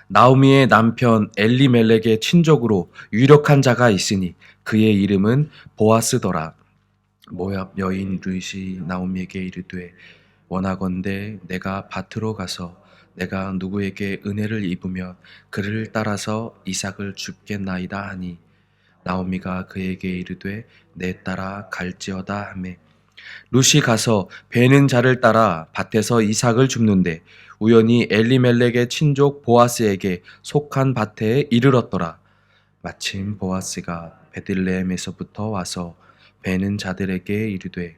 나오미의 남편 엘리멜렉의 친족으로 유력한 자가 있으니 그의 이름은 보아스더라. 모압 여인 룻이 나오미에게 이르되 원하건대 내가 밭으로 가서 내가 누구에게 은혜를 입으면 그를 따라서 이삭을 줍겠나이다 하니 나오미가 그에게 이르되 내 따라 갈지어다 하매 룻이 가서 베는 자를 따라 밭에서 이삭을 줍는데 우연히 엘리멜렉의 친족 보아스에게 속한 밭에 이르렀더라. 마침 보아스가 베들레헴에서부터 와서 베는 자들에게 이르되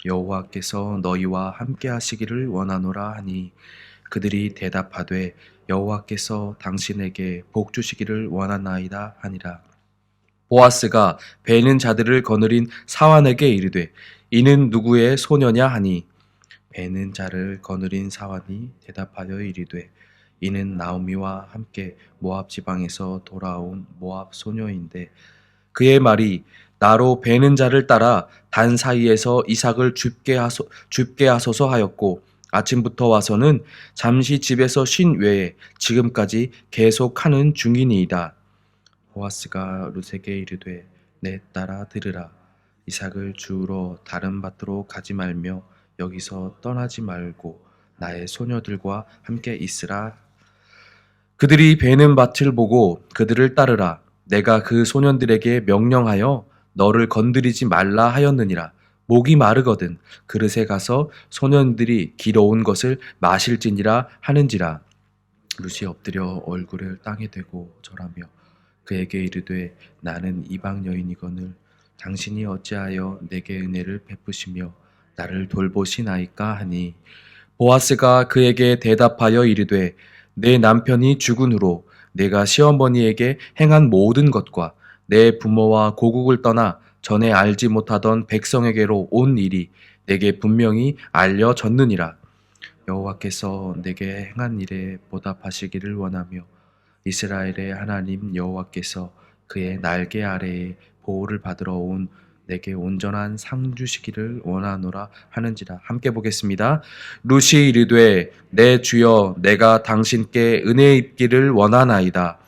여호와께서 너희와 함께 하시기를 원하노라 하니 그들이 대답하되 여호와께서 당신에게 복 주시기를 원하나이다 하니라. 보아스가 베는 자들을 거느린 사환에게 이르되 이는 누구의 소녀냐 하니 베는 자를 거느린 사환이 대답하여 이르되 이는 나오미와 함께 모압 지방에서 돌아온 모압 소녀인데 그의 말이 나로 베는 자를 따라 단 사이에서 이삭을 줍게 하소서 하였고 아침부터 와서는 잠시 집에서 쉰 외에 지금까지 계속하는 중이니이다. 보아스가 룻에게 이르되 내 딸아 들으라. 이삭을 주우러 다른 밭으로 가지 말며 여기서 떠나지 말고 나의 소녀들과 함께 있으라. 그들이 베는 밭을 보고 그들을 따르라. 내가 그 소년들에게 명령하여 너를 건드리지 말라 하였느니라. 목이 마르거든 그릇에 가서 소년들이 길어온 것을 마실지니라 하는지라. 룻이 엎드려 얼굴을 땅에 대고 절하며 그에게 이르되 나는 이방 여인이거늘 당신이 어찌하여 내게 은혜를 베푸시며 나를 돌보시나이까 하니 보아스가 그에게 대답하여 이르되 내 남편이 죽은 후로 내가 시어머니에게 행한 모든 것과 내 부모와 고국을 떠나 전에 알지 못하던 백성에게로 온 일이 내게 분명히 알려졌느니라. 여호와께서 내게 행한 일에 보답하시기를 원하며 이스라엘의 하나님 여호와께서 그의 날개 아래에 보호를 받으러 온 내게 온전한 상 주시기를 원하노라 하는지라. 함께 보겠습니다. 룻이 이르되 내 주여 내가 당신께 은혜 입기를 원하나이다.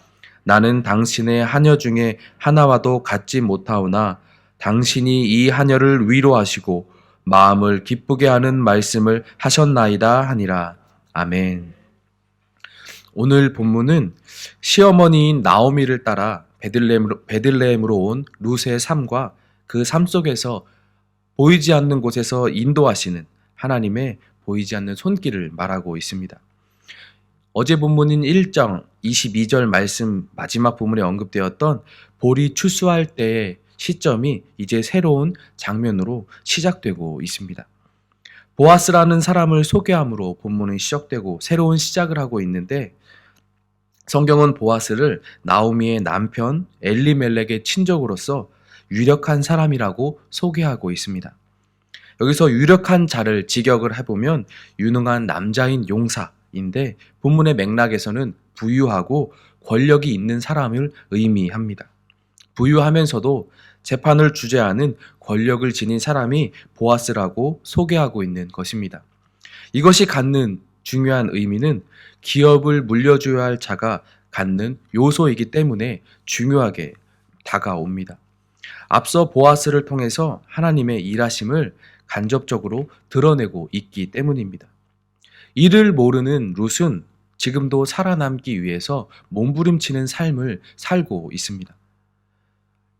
나는 당신의 하녀 중에 하나와도 같지 못하오나 당신이 이 하녀를 위로하시고 마음을 기쁘게 하는 말씀을 하셨나이다 하니라. 아멘. 오늘 본문은 시어머니인 나오미를 따라 베들레헴으로 온 룻의 삶과 그 삶 속에서 보이지 않는 곳에서 인도하시는 하나님의 보이지 않는 손길을 말하고 있습니다. 어제 본문인 1장 22절 말씀 마지막 부분에 언급되었던 볼이 추수할 때의 시점이 이제 새로운 장면으로 시작되고 있습니다. 보아스라는 사람을 소개함으로 본문은 시작되고 새로운 시작을 하고 있는데 성경은 보아스를 나오미의 남편 엘리멜렉의 친족으로서 유력한 사람이라고 소개하고 있습니다. 여기서 유력한 자를 직역을 해보면 유능한 남자인 용사인데 본문의 맥락에서는 부유하고 권력이 있는 사람을 의미합니다. 부유하면서도 재판을 주재하는 권력을 지닌 사람이 보아스라고 소개하고 있는 것입니다. 이것이 갖는 중요한 의미는 기업을 물려줘야 할 자가 갖는 요소이기 때문에 중요하게 다가옵니다. 앞서 보아스를 통해서 하나님의 일하심을 간접적으로 드러내고 있기 때문입니다. 이를 모르는 룻은 지금도 살아남기 위해서 몸부림치는 삶을 살고 있습니다.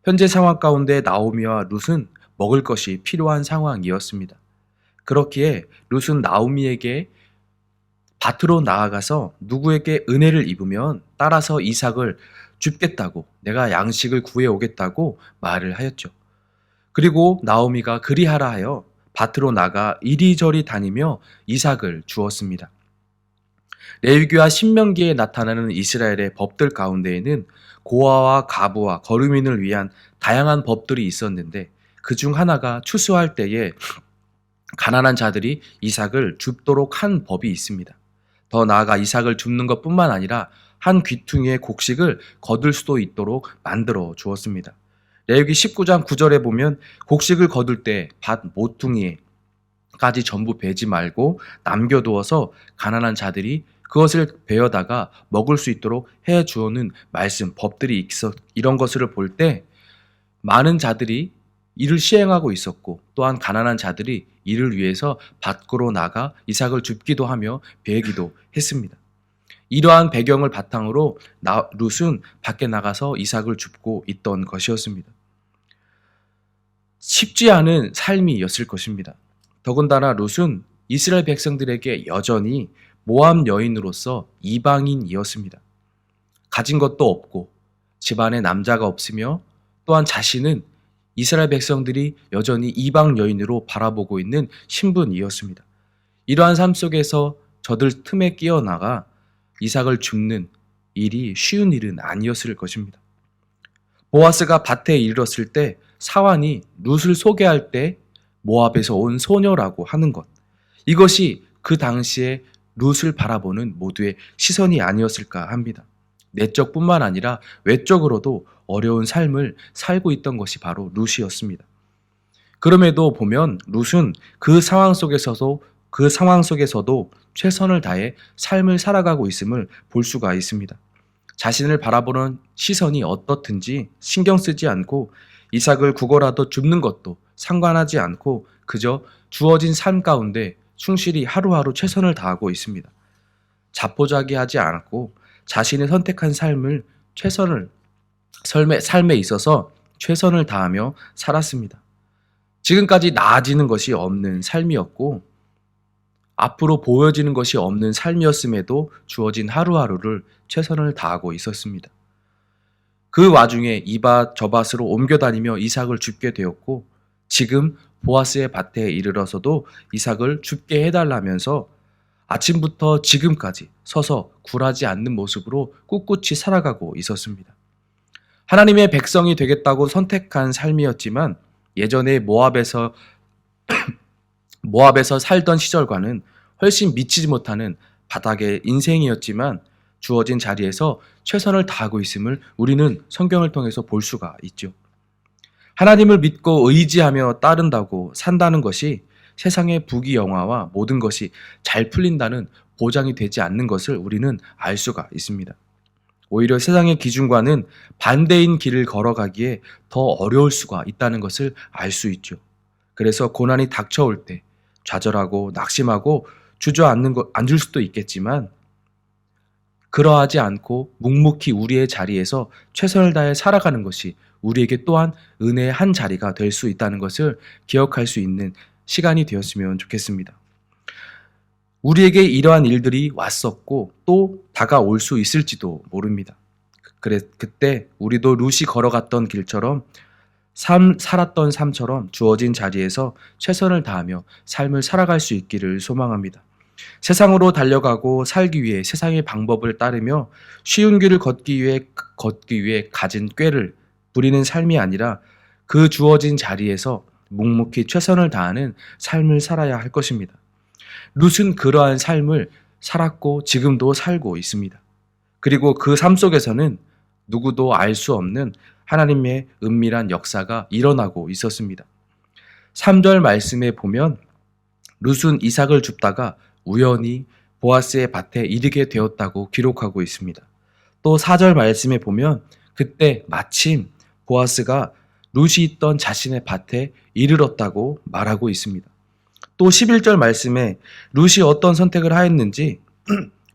현재 상황 가운데 나오미와 룻은 먹을 것이 필요한 상황이었습니다. 그렇기에 룻은 나오미에게 밭으로 나아가서 누구에게 은혜를 입으면 따라서 이삭을 줍겠다고, 내가 양식을 구해오겠다고 말을 하였죠. 그리고 나오미가 그리하라 하여 밭으로 나가 이리저리 다니며 이삭을 주었습니다. 레위기와 신명기에 나타나는 이스라엘의 법들 가운데에는 고아와 가부와 거류민을 위한 다양한 법들이 있었는데 그 중 하나가 추수할 때에 가난한 자들이 이삭을 줍도록 한 법이 있습니다. 더 나아가 이삭을 줍는 것뿐만 아니라 한 귀퉁이의 곡식을 거둘 수도 있도록 만들어 주었습니다. 레위기 19장 9절에 보면 곡식을 거둘 때 밭 모퉁이에까지 전부 베지 말고 남겨두어서 가난한 자들이 그것을 베어다가 먹을 수 있도록 해 주어는 말씀, 법들이 이런 것을 볼 때 많은 자들이 이를 시행하고 있었고 또한 가난한 자들이 이를 위해서 밖으로 나가 이삭을 줍기도 하며 베기도 했습니다. 이러한 배경을 바탕으로 룻은 밖에 나가서 이삭을 줍고 있던 것이었습니다. 쉽지 않은 삶이었을 것입니다. 더군다나 룻은 이스라엘 백성들에게 여전히 모압 여인으로서 이방인이었습니다. 가진 것도 없고 집안에 남자가 없으며 또한 자신은 이스라엘 백성들이 여전히 이방 여인으로 바라보고 있는 신분이었습니다. 이러한 삶 속에서 저들 틈에 끼어나가 이삭을 줍는 일이 쉬운 일은 아니었을 것입니다. 보아스가 밭에 이르렀을 때 사환이 룻을 소개할 때 모압에서 온 소녀라고 하는 것, 이것이 그 당시에 룻을 바라보는 모두의 시선이 아니었을까 합니다. 내적뿐만 아니라 외적으로도 어려운 삶을 살고 있던 것이 바로 룻이었습니다. 그럼에도 보면 룻은 그 상황 속에서도 최선을 다해 삶을 살아가고 있음을 볼 수가 있습니다. 자신을 바라보는 시선이 어떻든지 신경 쓰지 않고 이삭을 구걸하듯 줍는 것도 상관하지 않고 그저 주어진 삶 가운데 충실히 하루하루 최선을 다하고 있습니다. 자포자기하지 않고 자신의 선택한 삶에 있어서 최선을 다하며 살았습니다. 지금까지 나아지는 것이 없는 삶이었고 앞으로 보여지는 것이 없는 삶이었음에도 주어진 하루하루를 최선을 다하고 있었습니다. 그 와중에 이밭 저밭으로 옮겨다니며 이삭을 줍게 되었고 지금 보아스의 밭에 이르러서도 이삭을 줍게 해달라면서 아침부터 지금까지 서서 굴하지 않는 모습으로 꿋꿋이 살아가고 있었습니다. 하나님의 백성이 되겠다고 선택한 삶이었지만 예전에 모압에서 살던 시절과는 훨씬 미치지 못하는 바닥의 인생이었지만 주어진 자리에서 최선을 다하고 있음을 우리는 성경을 통해서 볼 수가 있죠. 하나님을 믿고 의지하며 따른다고 산다는 것이 세상의 부귀영화와 모든 것이 잘 풀린다는 보장이 되지 않는 것을 우리는 알 수가 있습니다. 오히려 세상의 기준과는 반대인 길을 걸어가기에 더 어려울 수가 있다는 것을 알 수 있죠. 그래서 고난이 닥쳐올 때 좌절하고 낙심하고 앉을 수도 있겠지만 그러하지 않고 묵묵히 우리의 자리에서 최선을 다해 살아가는 것이 우리에게 또한 은혜의 한 자리가 될 수 있다는 것을 기억할 수 있는 시간이 되었으면 좋겠습니다. 우리에게 이러한 일들이 왔었고 또 다가올 수 있을지도 모릅니다. 그때 우리도 룻이 걸어갔던 길처럼 살았던 삶처럼 주어진 자리에서 최선을 다하며 삶을 살아갈 수 있기를 소망합니다. 세상으로 달려가고 살기 위해 세상의 방법을 따르며 쉬운 길을 걷기 위해 가진 꾀를 부리는 삶이 아니라 그 주어진 자리에서 묵묵히 최선을 다하는 삶을 살아야 할 것입니다. 룻은 그러한 삶을 살았고 지금도 살고 있습니다. 그리고 그 삶 속에서는 누구도 알 수 없는 하나님의 은밀한 역사가 일어나고 있었습니다. 3절 말씀에 보면 룻은 이삭을 줍다가 우연히 보아스의 밭에 이르게 되었다고 기록하고 있습니다. 또 4절 말씀에 보면 그때 마침 보아스가 룻이 있던 자신의 밭에 이르렀다고 말하고 있습니다. 또 11절 말씀에 룻이 어떤 선택을 하였는지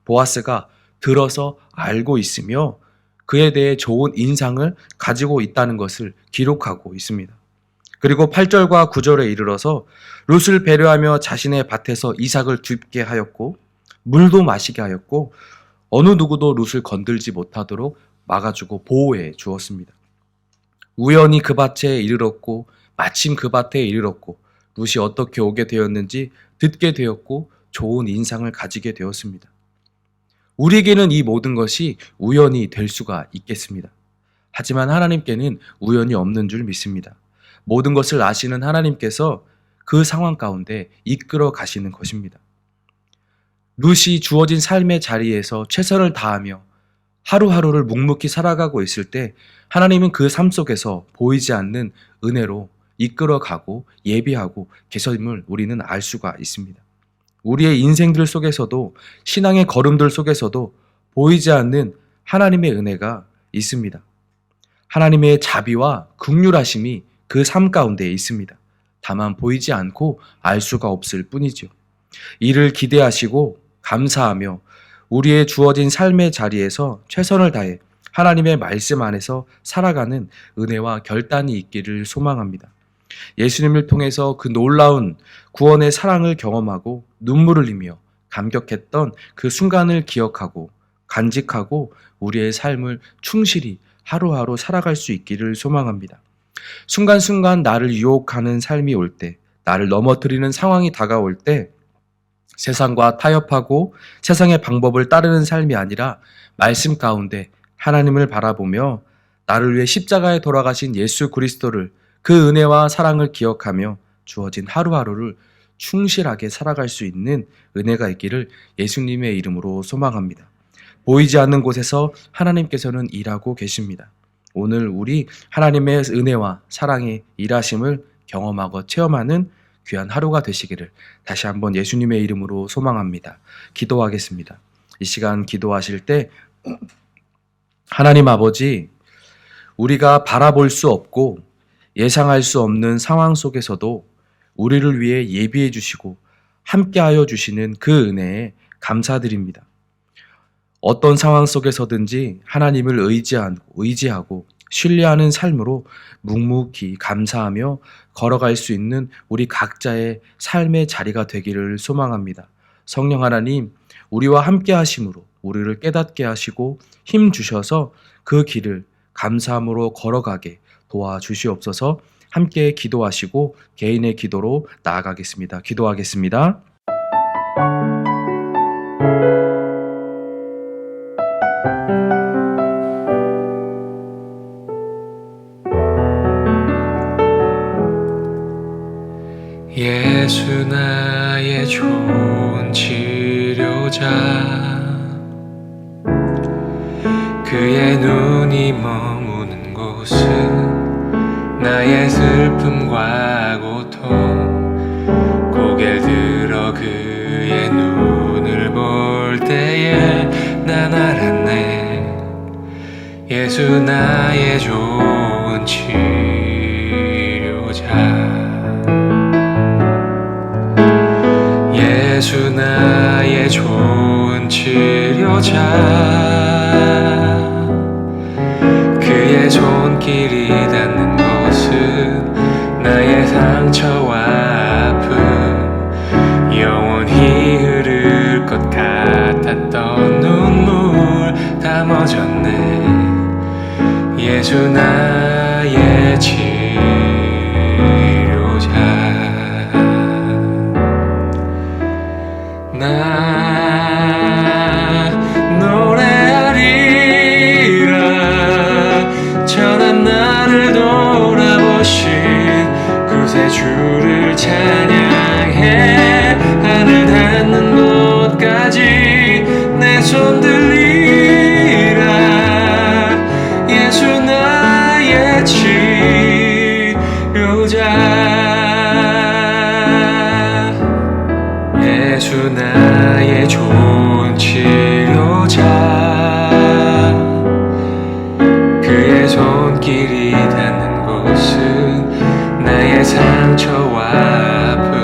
보아스가 들어서 알고 있으며 그에 대해 좋은 인상을 가지고 있다는 것을 기록하고 있습니다. 그리고 8절과 9절에 이르러서 룻을 배려하며 자신의 밭에서 이삭을 줍게 하였고 물도 마시게 하였고 어느 누구도 룻을 건들지 못하도록 막아주고 보호해 주었습니다. 우연히 그 밭에 이르렀고 마침 그 밭에 이르렀고 룻이 어떻게 오게 되었는지 듣게 되었고 좋은 인상을 가지게 되었습니다. 우리에게는 이 모든 것이 우연이 될 수가 있겠습니다. 하지만 하나님께는 우연이 없는 줄 믿습니다. 모든 것을 아시는 하나님께서 그 상황 가운데 이끌어 가시는 것입니다. 룻이 주어진 삶의 자리에서 최선을 다하며 하루하루를 묵묵히 살아가고 있을 때 하나님은 그 삶 속에서 보이지 않는 은혜로 이끌어가고 예비하고 계심을 우리는 알 수가 있습니다. 우리의 인생들 속에서도, 신앙의 걸음들 속에서도 보이지 않는 하나님의 은혜가 있습니다. 하나님의 자비와 긍휼하심이 그 삶 가운데 있습니다. 다만 보이지 않고 알 수가 없을 뿐이죠. 이를 기대하시고 감사하며 우리의 주어진 삶의 자리에서 최선을 다해 하나님의 말씀 안에서 살아가는 은혜와 결단이 있기를 소망합니다. 예수님을 통해서 그 놀라운 구원의 사랑을 경험하고 눈물을 흘리며 감격했던 그 순간을 기억하고 간직하고 우리의 삶을 충실히 하루하루 살아갈 수 있기를 소망합니다. 순간순간 나를 유혹하는 삶이 올 때, 나를 넘어뜨리는 상황이 다가올 때 세상과 타협하고 세상의 방법을 따르는 삶이 아니라 말씀 가운데 하나님을 바라보며 나를 위해 십자가에 돌아가신 예수 그리스도를, 그 은혜와 사랑을 기억하며 주어진 하루하루를 충실하게 살아갈 수 있는 은혜가 있기를 예수님의 이름으로 소망합니다. 보이지 않는 곳에서 하나님께서는 일하고 계십니다. 오늘 우리 하나님의 은혜와 사랑의 일하심을 경험하고 체험하는 귀한 하루가 되시기를 다시 한번 예수님의 이름으로 소망합니다. 기도하겠습니다. 이 시간 기도하실 때 하나님 아버지, 우리가 바라볼 수 없고 예상할 수 없는 상황 속에서도 우리를 위해 예비해 주시고 함께하여 주시는 그 은혜에 감사드립니다. 어떤 상황 속에서든지 하나님을 의지하고 신뢰하는 삶으로 묵묵히 감사하며 걸어갈 수 있는 우리 각자의 삶의 자리가 되기를 소망합니다. 성령 하나님, 우리와 함께 하심으로 우리를 깨닫게 하시고 힘 주셔서 그 길을 감사함으로 걸어가게 도와주시옵소서. 함께 기도하시고 개인의 기도로 나아가겠습니다. 기도하겠습니다. 예수 나의 좋은 치료자, 그의 눈이 머무는 곳은 나의 슬픔과 고통, 고개를 들어 그의 눈을 볼 때에 난 알았네. 예수 나의 좋은 치료자, 예수 나의 좋은 치료자, 그의 손길이 닿는 곳은 나의 상처와 아픔, 영원히 흐를 것 같았던 눈물 다 멎었네. 예수 나의 치료자, 나 노래하리라. 전한 나를 돌아보신 구세주를 찬양해. 하늘 닿는 곳까지 내 손 들리라. 예수 나의 치료자, 예수 나의 좋은 치료자, 그의 손길이 닿는 곳은 나의 상처와 아픔,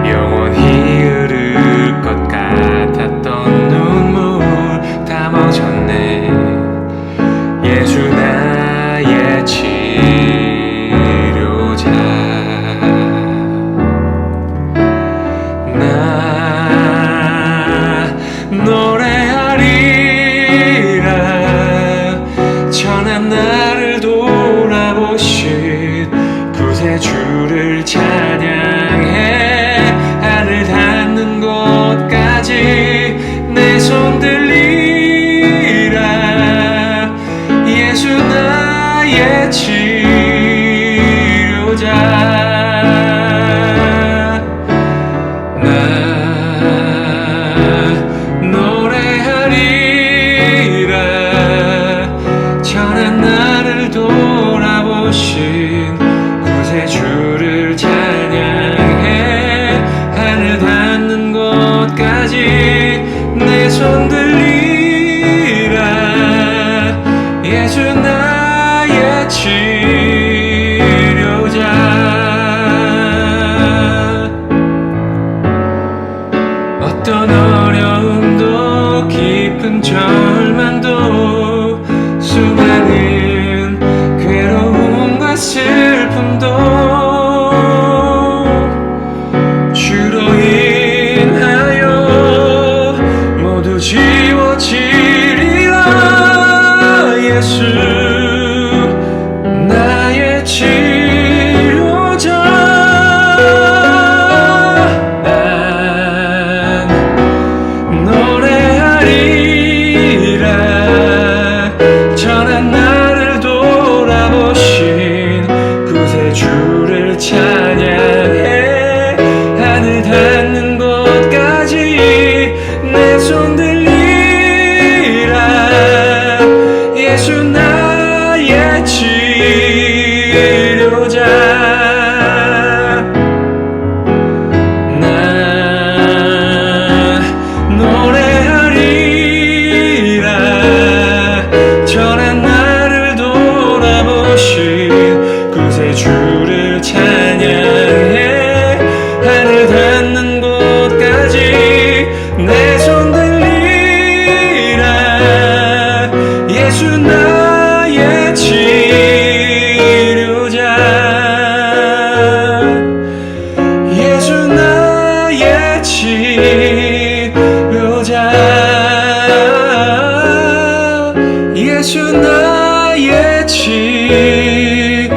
영원히 흐를 것 같았던 눈물 다 멎었네. 예수 나의 치료자, 나 노래하리라. 전한 나를 돌아보신 구세주를 찬양. 수많은 절망도 수많은 괴로움과 슬픔도 주로 인하여 모두 지워지리라. 예수 나의 치료자. 난 노래하리라. 전한 나를 돌아보신 구세주를 찬양해. 하늘 닿는 곳까지 내 손 들리라. 예수 나의 치료자. 나 노래하리라. 전한 나를 돌아보신 구세주를 찬양해. 하늘 닿는 곳까지 내 손 들리라. 예수 나의 치료자. 예수 나의 치료자. 예수 나의 치료자.